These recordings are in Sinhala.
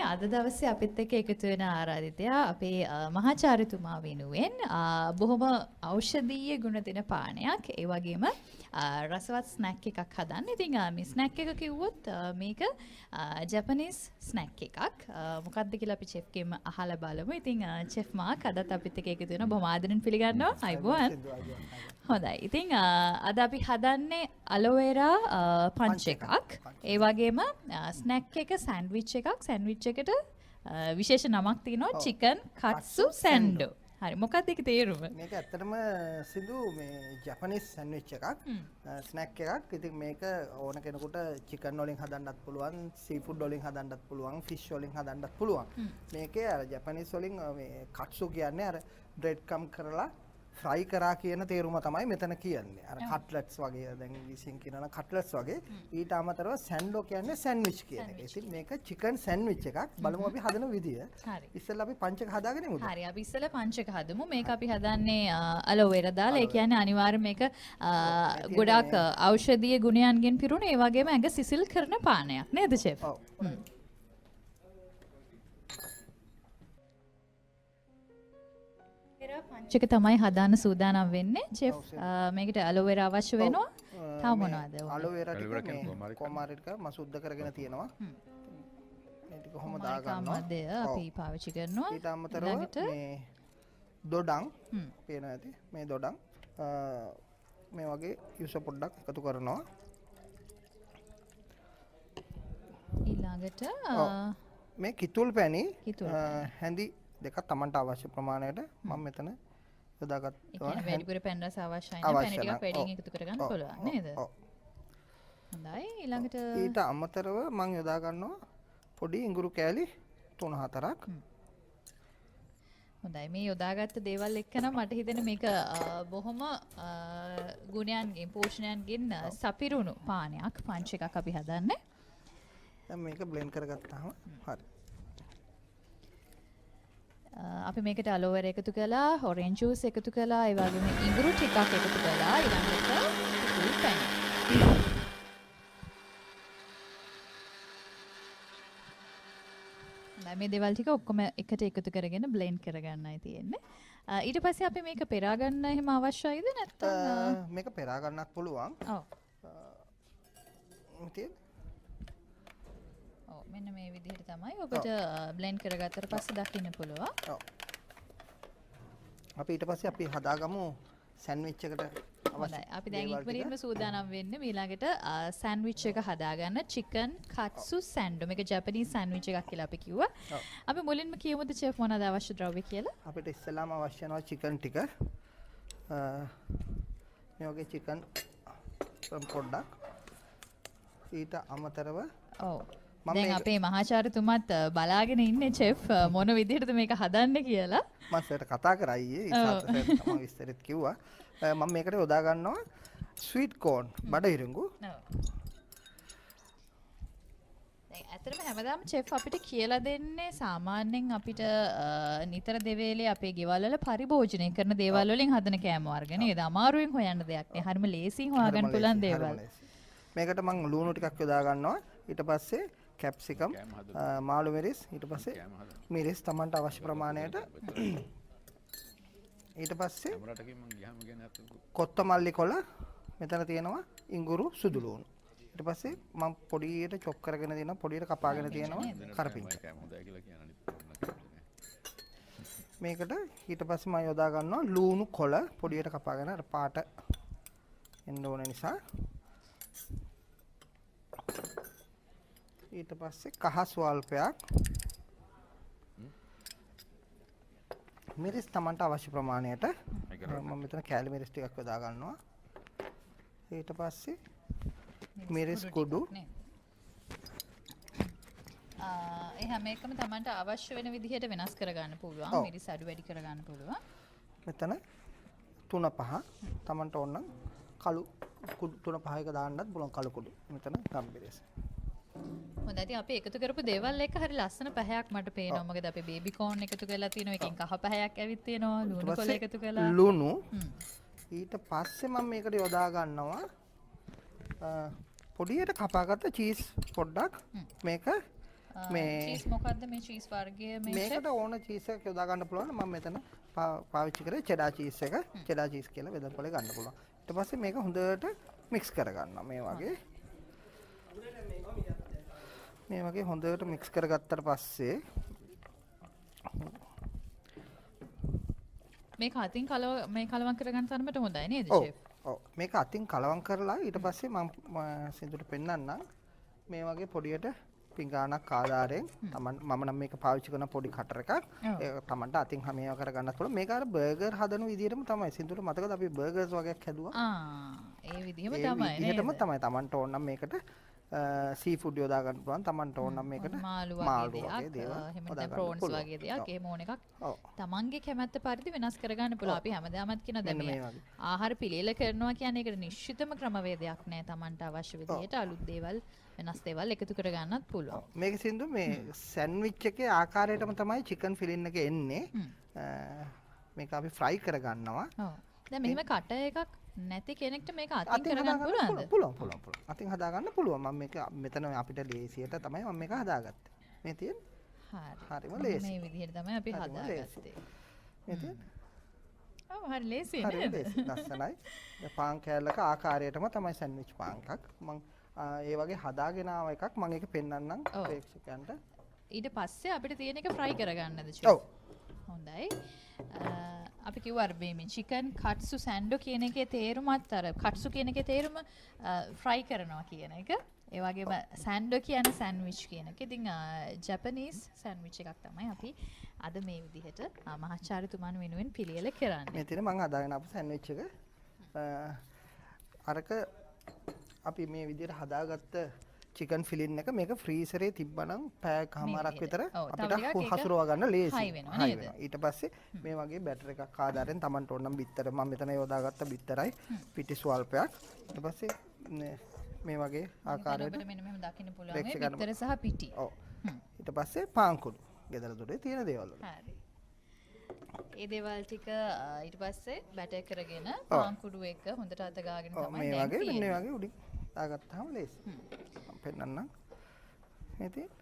අද දවසේ අපිත් එක්ක එකතු වෙන ආරාධිතයා අපේ මහාචාර්යතුමා වෙනුවෙන් බොහොම ඖෂධීය ගුණ දෙන පානයක් ඒ වගේම රසවත් ස්නැක් එකක් හදන්න. ඉතින් මේ ස්නැක් එක කිව්වොත් මේක ජපනීස් ස්නැක් එකක්. මොකක්ද කියලා අපි chef කෙම අහලා බලමු. ඉතින් chef මාක් අදත් අපිත් එක්ක එකතු වෙනවා. බොහොම ආදරෙන් පිළිගන්නවා. අයබෝවන්. හොඳයි. ඉතින් අද අපි හදන්නේ aloe vera පංච් එකක්. ඒ වගේම ස්නැක් එක සෑන්ඩ්විච් එකක්. සෑන්ඩ්විච් එකට විශේෂ නමක් තියෙනවා chicken katsu sando. හරි මොකක්ද ඒකේ තේරුම? මේක ඇත්තටම සිදු මේ ජපනීස් සෑන්ඩ්විච් එකක්. ස්නැක් එකක්. ඉතින් මේක ඕන කෙනෙකුට chicken වලින් හදන්නත් පුළුවන්, seafood වලින් හදන්නත් පුළුවන්, fish වලින් හදන්නත් පුළුවන්. මේකේ අර ජපනීස් වලින් මේ katsu කියන්නේ අර bread crumb කරලා ෆ්‍රයි කරා කියන තේරුම තමයි මෙතන කියන්නේ. අර කට්ලට්ස් වගේ දැන් විසින් කියනවා කට්ලට්ස් වගේ. ඊට අමතරව සැන්ඩෝ කියන්නේ සෑන්ඩ්විච් කියන එක. ඉතින් මේක චිකන් සෑන්ඩ්විච් එකක්. බලමු අපි හදන විදිය. හරි. ඉස්සෙල්ලා අපි පංච එක හදාගෙන ඉමුද? හරි. අපි ඉස්සෙල්ලා පංච එක හදමු. මේක අපි හදන්නේ aloe vera දාලා. ඒ කියන්නේ අනිවාර්යයෙන් මේක ගොඩාක් ඖෂධීය ගුණයන්ගෙන් පිරුණු ඒ වගේම ඇඟ සිසිල් කරන පානයක් නේද chef? ඔව්. පංචක තමයි හදාන්න සූදානම් වෙන්නේ. chef මේකට aloe vera අවශ්‍ය වෙනවා. තව මොනවද? aloe vera ටික මේ කොමාරික මසුද්ද කරගෙන තියෙනවා. මේ ටික කොහොම දා ගන්නවා? අපි පාවිච්චි කරනවා. ඊට අමතරව මේ දොඩම් පේනවා ඇති. මේ දොඩම් මේ වගේ යුස පොඩ්ඩක් එකතු කරනවා. ඊළඟට මේ කිතුල් පැණි හැඳි දෙකක් Tamanට අවශ්‍ය ප්‍රමාණයට මම මෙතන යොදාගත්තා. ඒ වැඩිපුර පැන් රස අවශ්‍යයි නම් පැණි ටිකක් වැඩියෙන් එකතු කරගන්න පුළුවන් නේද? ඔව්. හොඳයි ඊළඟට ඊට අමතරව මම යොදා ගන්නවා පොඩි ඉඟුරු කෑලි 3-4ක්. හොඳයි මේ යොදාගත්ත දේවල් එක්ක නම් මට හිතෙන මේක බොහොම ගුණයන්ගෙන් පෝෂණයන්ගෙන් සපිරුණු පානයක් පංච් එකක් අපි හදන්නේ. දැන් මේක බ්ලෙන්ඩ් කරගත්තාම හරි. අපි මේකට aloe vera එකතු කළා, orange juice එකතු කළා, ඒ වගේම ඉඟුරු ටිකක් එකතු කළා. ඊළඟට කිතුල් පැණි. මේ දේවල් ටික ඔක්කොම එකට එකතු කරගෙන blend කරගන්නයි තියෙන්නේ. ඊට පස්සේ අපි මේක පෙරා ගන්න එහෙම අවශ්‍යයිද නැත්නම් මේක පෙරා ගන්නත් පුළුවන්. ඔව්. මෙන්න මේ විදිහට තමයි ඔබට බ්ලෙන්ඩ් කරගත්තට පස්සේ දකින්න පුළුවන්. ඔව්. අපි ඊට පස්සේ අපි හදාගමු සෑන්ඩ්විච් එකට අවශ්‍ය. අපි දැන් ඉක්මනින්ම සූදානම් වෙන්නේ ඊළඟට සෑන්ඩ්විච් එක හදාගන්න chicken katsu sando. මේක ජපනීස් සෑන්ඩ්විච් එකක් කියලා අපි කිව්වා. අපි මුලින්ම කියමුද chef මොනවාද අවශ්‍ය ද්‍රව්‍ය කියලා? අපිට ඉස්සෙල්ලාම අවශ්‍ය වෙනවා chicken ටික. මේ වගේ chicken පොඩ්ඩක්. ඊට අමතරව ඔව්. දැන් අපේ මහාචාර්යතුමත් බලාගෙන ඉන්නේ chef මොන විදිහටද මේක හදන්නේ කියලා. මම සර්ට කතා කරා ඊයේ ඉස්සරහට මම විස්තරෙත් කිව්වා. මම මේකට යොදා ගන්නවා ස්වීට් කෝන් බඩහිරඟු. ඔව්. දැන් ඇත්තටම හැමදාම chef අපිට කියලා දෙන්නේ සාමාන්‍යයෙන් අපිට නිතර දෙවේලේ අපේ ගෙවල් වල පරිභෝජනය කරන දේවල් වලින් හදන කෑම වර්ග නේද? අමාරුවෙන් හොයන්න දෙයක් නේ. හරිම ලේසියෙන් හොයාගන්න පුළුවන් දේවල්. මේකට මම ලුණු ටිකක් යොදා ගන්නවා. ඊට පස්සේ කැප්සිකම් මාළු මිරිස් ඊට පස්සේ මිරිස් Tamanට අවශ්‍ය ප්‍රමාණයට ඊට පස්සේ කොත්තමල්ලි කොළ මෙතන තියෙනවා ඉඟුරු සුදු ලුණු ඊට පස්සේ මම පොඩියට චොප් කරගෙන තියෙනවා පොඩියට කපාගෙන තියෙනවා කරපිංච මේකට ඊට පස්සේ මම යොදා ගන්නවා ලුණු කොළ පොඩියට කපාගෙන අර පාට එන්න ඕන නිසා ඊට පස්සේ කහ ස්වල්පයක් මිරිස් Tamanට අවශ්‍ය ප්‍රමාණයට මම මෙතන කෑලි මිරිස් ටිකක් යොදා ගන්නවා ඊට පස්සේ මිරිස් කුඩු ඒ හැම එකම Tamanට අවශ්‍ය වෙන විදිහට වෙනස් කරගන්න පුළුවන් මිරිස් අඩු වැඩි කරගන්න පුළුවන් මෙතන 3-5 Tamanට ඕන නම් කළු කුඩු 3-5 එක දාන්නත් පුළුවන් කළු කුඩු මෙතන ගම්මිරිස් හොඳයි ඉතින් අපි එකතු කරපු දේවල් එක හරි ලස්සන පැහැයක් මට පේනවා. මොකද අපි බේබි කෝන් එකතු කරලා තියෙනවා. එකෙන් කහ පැහැයක් ඇවිත් තියෙනවා. ලුණු කොළ එකතු කළා. ලුණු. ඊට පස්සේ මම මේකට යොදා ගන්නවා පොඩියට කපාගත්ත චීස් පොඩ්ඩක් මේක චීස් මොකද්ද මේ චීස් වර්ගය මේ මේකට ඕන චීස් එකක් යොදා ගන්න පුළුවන්. මම මෙතන පාවිච්චි කරේ චෙඩා චීස් එක. චෙඩා චීස් කියලා වෙදපොලේ ගන්න පුළුවන්. ඊට පස්සේ මේක හොඳට මික්ස් කරගන්නවා මේ වගේ. මේ වගේ හොඳට මික්ස් කරගත්තට පස්සේ මේක අතින් කලවම් කරගන්න තරමට හොඳයි නේද ෂෙෆ්? ඔව් මේක අතින් කලවම් කරලා ඊට පස්සේ මම සින්දුට පෙන්නන්නම් මේ වගේ පොඩියට පිඟානක් ආධාරයෙන් මම නම් මේක පාවිච්චි කරන පොඩි කටර් එකක් ඒක තමන්ට අතින් හැමේව කරගන්නත් පුළුවන්. මේක අර බර්ගර් හදන විදිහටම තමයි. සින්දුට මතකද අපි බර්ගර්ස් වගේක් හැදුවා? ඒ විදිහම තමයි නේද? විදිහටම තමයි. තමන්ට ඕන නම් මේකට සී ෆුඩ් යොදා ගන්න පුළුවන්. තමන්ට ඕන නම් මේකට මාළු වගේ දේවල් එහෙම නැත්නම් ප්‍රෝන්ස් වගේ දේවල් එහෙම ඕන එකක් තමන්ගේ කැමැත්ත පරිදි වෙනස් කරගන්න පුළුවන්. අපි හැමදාමත් කියන දැන් මේ ආහාර පිළියෙල කරනවා කියන්නේ ඒකට නිශ්චිතම ක්‍රමවේදයක් නෑ. තමන්ට අවශ්‍ය විදිහට අලුත් දේවල් වෙනස් දේවල් එකතු කරගන්නත් පුළුවන්. මේක සින්දු මේ සෑන්ඩ්විච් එකේ ආකාරයටම තමයි චිකන් ෆිලින් එක එන්නේ. මේක අපි ෆ්‍රයි කරගන්නවා. ඔව්. දැන් මෙහෙම කට එකක් නැති කෙනෙක්ට මේක අතින් කරගන්න පුළුවන්ද? පුළුවන්. අතින් හදාගන්න පුළුවන්. මම මේක මෙතන අපිට ලේසියට තමයි මම මේක හදාගත්තේ. මේ තියෙන්නේ. හරිම ලේසි. මේ විදිහට තමයි අපි හදාගත්තේ. මේ තියෙන්නේ. ඔව් හරි ලේසි නේද? හරි ලේසි. ලස්සනයි. පාන් කෑල්ලක ආකාරයටම තමයි සෑන්ඩ්විච් පාන් එකක්. මම ඒ වගේ හදාගෙන ආව එකක් මම ඒක පෙන්නන්නම් ප්‍රේක්ෂකයන්ට. ඊට පස්සේ අපිට තියෙන එක ෆ්‍රයි කරගන්නද ෂෙෆ්? ඔව්. හොඳයි. අපි කිව්වා අර මේ චිකන් කට්සු සැන්ඩෝ කියන එකේ තේරුමත් අර කට්සු කියන එකේ තේරුම ෆ්‍රයි කරනවා කියන එක. ඒ වගේම සැන්ඩෝ කියන්නේ සෑන්ඩ්විච් කියන එක. ඉතින් ජපනීස් සෑන්ඩ්විච් එකක් තමයි අපි අද මේ විදිහට මහාචාර්යතුමන් වෙනුවෙන් පිළියෙල කරන්නේ. මේ තියෙන මම හදාගෙන ආපු සෑන්ඩ්විච් එක. අරක අපි මේ විදිහට හදාගත්ත චිකන් ෆිලින් එක මේක ෆ්‍රීසරේ තිබ්බනම් පැයකමාරක් විතර අපිට හසුරවා ගන්න ලේසියි. හයි වෙනවා. ඊට පස්සේ මේ වගේ බැටර් එකක් ආදාරෙන් Tamanට ඕන නම් බිත්තර මම මෙතන යොදාගත්ත බිත්තරයි පිටි ස්වල්පයක්. ඊට පස්සේ මේ වගේ ආකාරයට මෙන්න මෙහෙම දකින්න පුළුවන් මේ බිත්තර සහ පිටි. ඔව්. ඊට පස්සේ පාන් කුඩු. ගෙදර දොරේ තියෙන දේවල් වල. හරි. ඒ දේවල් ටික ඊට පස්සේ බැටර් කරගෙන පාන් කුඩු එක හොඳට අත ගාගෙන තමයි මේ වගේ මෙන්න වගේ උඩින් දාගත්තාම ලේසි. පෙන්නන්න මේ තියෙන්නේ.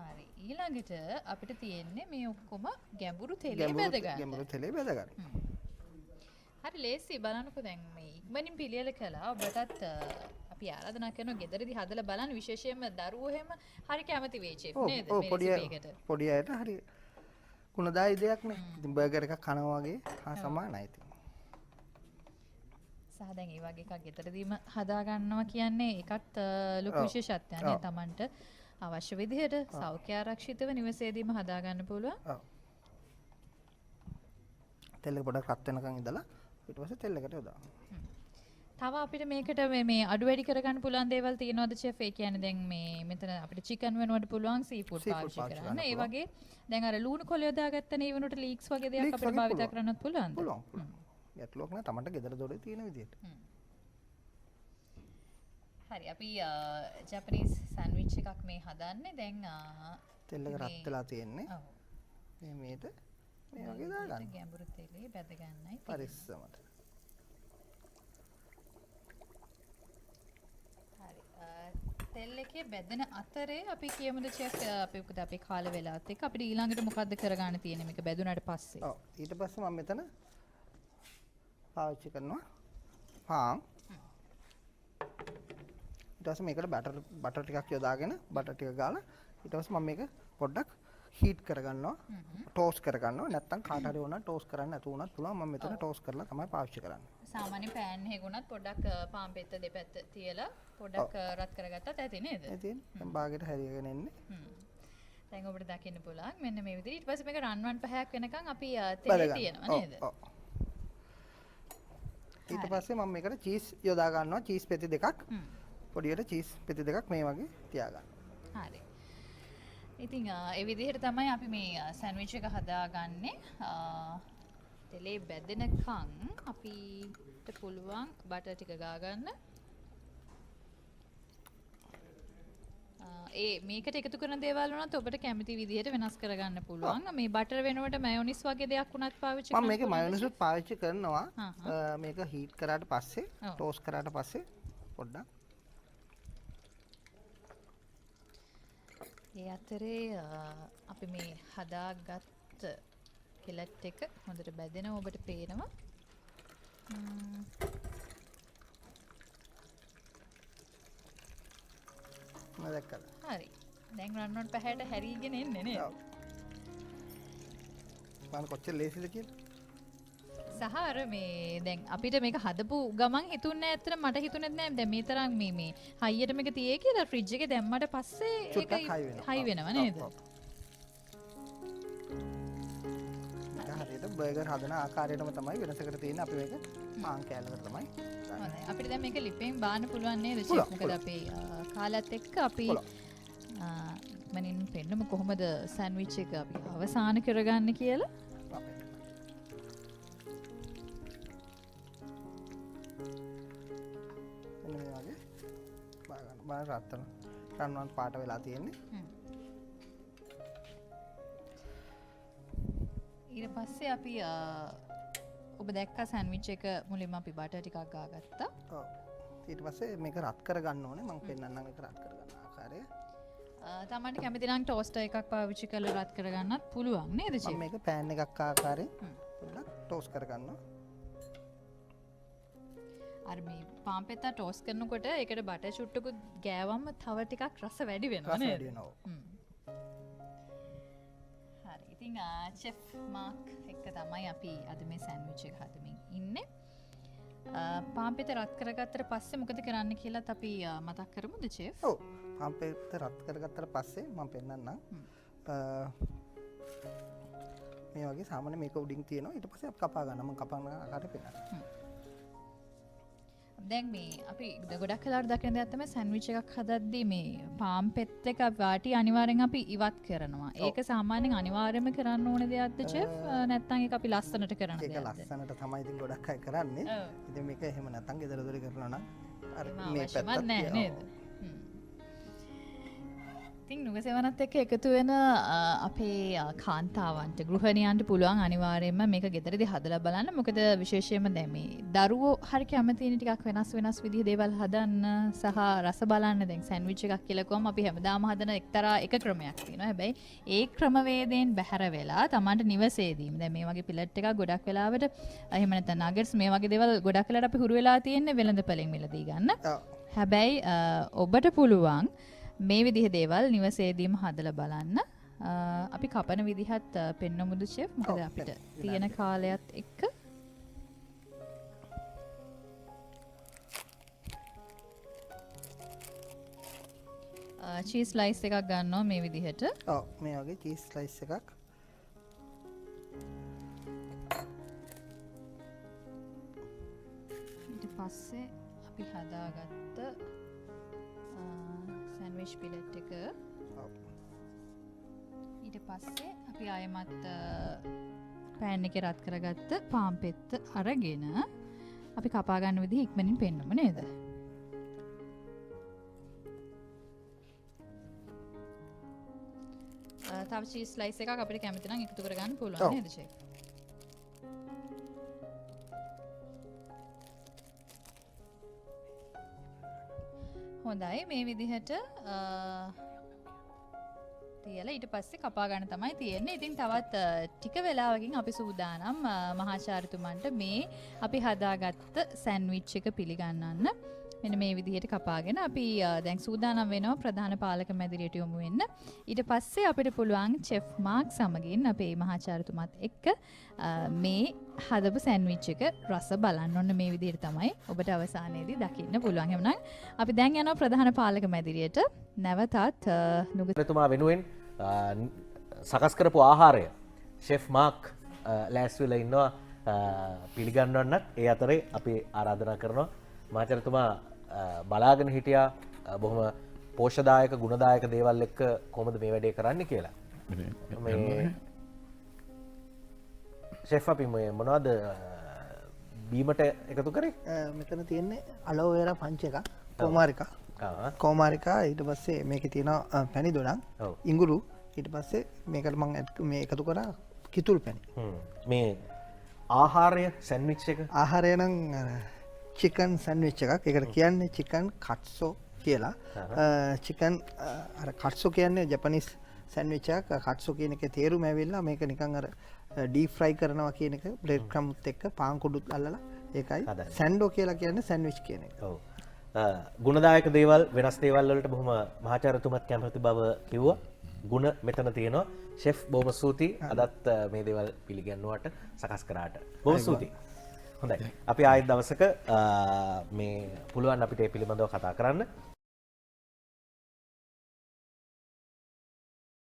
හරි. ඊළඟට අපිට තියෙන්නේ මේ ඔක්කොම ගැඹුරු තෙලේ බෙද ගන්න. ගැඹුරු තෙලේ බෙද ගන්න. හරි ලේසි බලන්නකෝ දැන් මේ ඉක්මනින් පිළියෙල කළා. ඔබටත් අපි ආරාධනා කරනවා ගෙදරදී හදලා බලන්න විශේෂයෙන්ම දරුවෝ එහෙම හරි කැමති වෙයි චෙෆ් නේද මේ රෙසිපි එකට. පොඩි අයට හරි කුණදායි දෙයක් නේ. ඉතින් බර්ගර් එකක් කනවා වගේ හා සමානයි ඉතින්. සහ දැන් ඒ වගේ එකක් ගෙදරදීම හදා ගන්නවා කියන්නේ ඒකත් ලොකු විශේෂත්වයක් නේ Tamanට අවශ්‍ය විදිහට සෞඛ්‍ය ආරක්ෂිතව නිවසේදීම හදා ගන්න පුළුවන්. ඔව්. තෙල් එක පොඩක් රත් වෙනකන් ඉඳලා ඊට පස්සේ තෙල් එකට යොදාගන්න. තව අපිට මේකට මේ අඩු වැඩි කරගන්න පුළුවන් දේවල් තියෙනවද චෙෆ්? ඒ කියන්නේ දැන් මේ මෙතන අපිට චිකන් වෙනුවට පුළුවන් සී ෆුඩ් පාවිච්චි කරන්න. ඒ වගේ දැන් අර ලුණු කොළ යොදාගත්තනේ ඒ වෙනුවට ලීක්ස් වගේ දේවල් අපිට භාවිත කරන්නත් පුළුවන්ද? පුළුවන්. ගැටලුවක් නෑ Tamanට ගෙදර දොරේ තියෙන විදිහට. හරි අපි ජපනීස් සෑන්ඩ්විච් එකක් මේ හදන්නේ දැන් තෙල් එක රත් වෙලා තියෙන්නේ. ඔව්. මේ මේට මේ වගේ දාගන්න. ගැඹුරු තෙලේ බැද ගන්නයි. පරිස්සමට. තෙල් එකේ බැදෙන අතරේ අපි කියමුද චෙෆ් අපි කාල වෙලාවත් එක්ක අපිට ඊළඟට මොකද්ද කරගන්න තියෙන්නේ මේක බැදුනට පස්සේ? ඔව් ඊට පස්සේ මම මෙතන පාවිච්චි කරනවා පාන්. ඊට පස්සේ මේකට බටර් ටිකක් යොදාගෙන බටර් ටික ගාලා ඊට පස්සේ මම මේක පොඩ්ඩක් හීට් කරගන්නවා. ටෝස්ට් කරගන්නවා. නැත්නම් කාට හරි ඕන ටෝස්ට් කරන්න නැතු වුණත් පුළුවන්. මම මෙතන ටෝස්ට් කරලා තමයි පාවිච්චි කරන්නේ. සාමාන්‍ය පෑන් එකකුණත් පොඩ්ඩක් පාන් පෙත්ත දෙපැත්ත තියලා පොඩ්ඩක් රත් කරගත්තත් ඇති නේද? ඇති. දැන් බාගෙට හැරියගෙන එන්නේ. දැන් ඔබට දකින්න පුළුවන් මෙන්න මේ විදිහට. ඊට පස්සේ මේක රන්වන් පහයක් වෙනකන් අපි තෙලේ තියනවා නේද? ඔව්. ඊට පස්සේ මම මේකට චීස් යොදා ගන්නවා. චීස් පෙති දෙකක්. පොඩියට චීස් පෙති දෙකක් මේ වගේ තියා ගන්න. හරි. ඉතින් ඒ විදිහට තමයි අපි මේ සෑන්ඩ්විච් එක හදාගන්නේ. තෙලේ බැදෙනකන් අපිට පුළුවන් බටර් ටික ගා ගන්න. මේකට එකතු කරන දේවල් වුණත් ඔබට කැමති විදිහට වෙනස් කරගන්න පුළුවන්. මේ බටර් වෙනුවට මයොනිස් වගේ දෙයක් වුණත් පාවිච්චි කරන්න. මම මේකේ මයොනිස් උත් පාවිච්චි කරනවා. මේක හීට් කරාට පස්සේ ටෝස්ට් කරාට පස්සේ පොඩ්ඩක් ඒ අතරේ අපි මේ හදාගත්ත කෙලට් එක හොඳට බැදෙනවා ඔබට පේනවා. හරි. දැන් රන්වන් පැහැයට හැරීගෙන එන්නේ නේද? ඔව්. මම කොච්චර ලේසිද කියලා. සහ අර මේ දැන් අපිට මේක හදපු ගමන් හිතුන්නේ නැහැ ඇත්තට මට හිතුනේ නැහැ දැන් මේ තරම් මේ හයියට මේක තියේ කියලා ෆ්‍රිජ් එකේ දැම්මට පස්සේ ඒක හයි වෙනවා නේද? හරියට බර්ගර් හදන ආකාරයටම තමයි වෙනසකට තියෙන්නේ අපි මේක පාන් කෑල්ලකට තමයි. හොඳයි. අපිට දැන් මේක ලිපෙන් බාන්න පුළුවන් නේද චෙෆ්? මොකද අපේ කාලයත් එක්ක අපි මනින් පෙන්නමු කොහොමද සෑන්ඩ්විච් එක අපි අවසන් කරගන්නේ කියලා. රන්වන් පාට වෙලා තියෙන්නේ. ඊට පස්සේ අපි ඔබ දැක්ක සෑන්ඩ්විච් එක මුලින්ම අපි බටර් ටිකක් ගාගත්තා. ඔව්. ඊට පස්සේ මේක රත් කරගන්න ඕනේ. මම පෙන්නන්නම් ඒක රත් කරගන්න ආකාරය. තමන්ට කැමති නම් ටෝස්ටර් එකක් පාවිච්චි කරලා රත් කරගන්නත් පුළුවන් නේද චෙෆ්? මම මේක පෑන් එකක් ආකාරයෙන් පොඩ්ඩක් ටෝස්ට් කරගන්නවා. අර මේ පාන් පෙත්ත ටෝස් කරනකොට ඒකට බටර් චුට්ටකුත් ගෑවම තව ටිකක් රස වැඩි වෙනවා නේද? වැඩි වෙනවා. හරි. ඉතින් චෙෆ් මාක් එක්ක තමයි අපි අද මේ සෑන්ඩ්විච් එක හදමින් ඉන්නේ. පාන් පෙත්ත රත් කරගත්තට පස්සේ මොකද කරන්න කියලාත් අපි මතක් කරමුද චෙෆ්? ඔව්. පාන් පෙත්ත රත් කරගත්තට පස්සේ මම පෙන්නන්නම්. මේ වගේ සාමාන්‍ය මේක උඩින් තියෙනවා. ඊට පස්සේ අපි කපා ගන්නවා. මම කපන ආකාරය පෙන්නන්නම්. දැන් මේ අපි ගොඩක් වෙලාවට දකින දෙයක් තමයි සෑන්ඩ්විච් එකක් හදද්දී මේ පාන් පෙත් එක වාටි අනිවාර්යෙන් අපි ඉවත් කරනවා. ඒක සාමාන්‍යයෙන් අනිවාර්යයෙන්ම කරන්න ඕන දෙයක්ද චෙෆ්? නැත්නම් ඒක අපි ලස්සනට කරන දෙයක්ද? ඒක ලස්සනට තමයි ඉතින් ගොඩක් අය කරන්නේ. ඉතින් මේක එහෙම නැත්නම් ගෙදර දොරේ කරනවා නම් අර මේ පැත්තත් නේද? ඉතින් නුගසෙවනත් එක්ක එකතු වෙන අපේ කාන්තාවන්ට ගෘහණියන්ට පුළුවන් අනිවාර්යයෙන්ම මේක ගෙදරදී හදලා බලන්න. මොකද විශේෂයෙන්ම දැන් මේ දරුවෝ හරි කැමතිනේ ටිකක් වෙනස් විදිහේ දේවල් හදන්න සහ රස බලන්න. දැන් සෑන්ඩ්විච් එකක් කියලා කොහොම අපි හැමදාම හදන එක්තරා එක ක්‍රමයක් තියෙනවා. හැබැයි ඒ ක්‍රමවේදයෙන් බැහැර වෙලා Tamanට නිවසේදීම දැන් මේ වගේ පිලට් එකක් ගොඩක් වෙලාවට එහෙම නැත්නම් නගට්ස් මේ වගේ දේවල් ගොඩක් වෙලාවට අපි හුරු වෙලා තියෙන්නේ වෙළඳපළෙන් මිලදී ගන්න. හැබැයි ඔබට පුළුවන් මේ විදිහ දේවල් නිවසේදීම හදලා බලන්න. අපි කපන විදිහත් පෙන්නමුද චෙෆ්? මොකද අපිට තියෙන කාලයත් එක්ක චීස් ස්ලයිස් එකක් ගන්නවා මේ විදිහට. ඔව් මේ වගේ චීස් ස්ලයිස් එකක්. ඊට පස්සේ අපි හදාගත්ත සෑන්ඩ්විච් පිලට් එක. ඊට පස්සේ අපි ආයෙමත් පෑන් එකේ රත් කරගත්ත පාන් පෙත්ත අරගෙන අපි කපා ගන්න විදිහ ඉක්මනින් පෙන්නමු නේද? තව චීස් ස්ලයිස් එකක් අපිට කැමති නම් එකතු කරගන්න පුළුවන් නේද චෙෆ්? හොඳයි මේ විදිහට තියලා ඊට පස්සේ කපා ගන්න තමයි තියෙන්නේ. ඉතින් තවත් ටික වෙලාවකින් අපි සූදානම් මහාචාර්යතුමන්ට මේ අපි හදාගත්ත සෑන්ඩ්විච් එක පිළිගන්නන්න. මෙන්න මේ විදිහට කපාගෙන අපි දැන් සූදානම් වෙනවා ප්‍රධාන පාලක මැදිරියට යොමු වෙන්න. ඊට පස්සේ අපිට පුළුවන් චෙෆ් මාක් සමගින් අපේ මහාචාර්යතුමත් එක්ක මේ හදපු සෑන්ඩ්විච් එක රස බලන්න. ඔන්න මේ විදිහට තමයි ඔබට අවසානයේදී දකින්න පුළුවන්. එහෙනම් අපි දැන් යනවා ප්‍රධාන පාලක මැදිරියට. නැවතත් නුගතුමා වෙනුවෙන් සකස් කරපු ආහාරය ෂෙෆ් මාක් ලෑස්ති වෙලා ඉන්නවා පිළිගන්නවන්නත්. ඒ අතරේ අපි ආරාධනා කරනවා මහාචාර්යතුමා බලාගෙන හිටියා බොහොම පෝෂදායක ගුණදායක දේවල් එක්ක කොහොමද මේ වැඩේ කරන්නේ කියලා. මේ ෂෙෆ් අපි මොනවද බීමට එකතු කරේ? මෙතන තියෙන්නේ අලෝ වෙරා පංච එකක්, කෝමාරිකා ඊට පස්සේ මේකේ තියෙනවා පැණි දොඩම්, ඉඟුරු ඊට පස්සේ මේකට මම මේ එකතු කරා කිතුල් පැණි. මේ ආහාරය සෑන්ඩ්විච් එක ආහාරය නම් චිකන් සෑන්ඩ්විච් එකක්. ඒකට කියන්නේ චිකන් කට්සෝ කියලා. චිකන් අර කට්සු කියන්නේ ජපනිස් සෑන්ඩ්විච් එකක්. කට්සු කියන එකේ තේරුම ඇවිල්ලා මේක නිකන් අර ඩීප් ෆ්‍රයි කරනවා කියන එක බ්‍රෙඩ් ක්‍රම්ත් එක්ක පාන් කුඩුත් අල්ලලා ඒකයි සැන්ඩෝ කියලා කියන්නේ සෑන්ඩ්විච් කියන එක. ඔව්. ගුණදායක දේවල් වෙනස් දේවල් වලට බොහොම මහාචාර්යතුමත් කැමති බව කිව්වා. ගුණ මෙතන තියෙනවා. ෂෙෆ් බොහොම ස්තුතියි. අදත් මේ දේවල් පිළිගන්නුවට සකස් කරාට. බොහොම ස්තුතියි. හොඳයි. අපි ආයෙත් දවසක මේ පුළුවන් අපිට ඒ පිළිබඳව කතා කරන්න.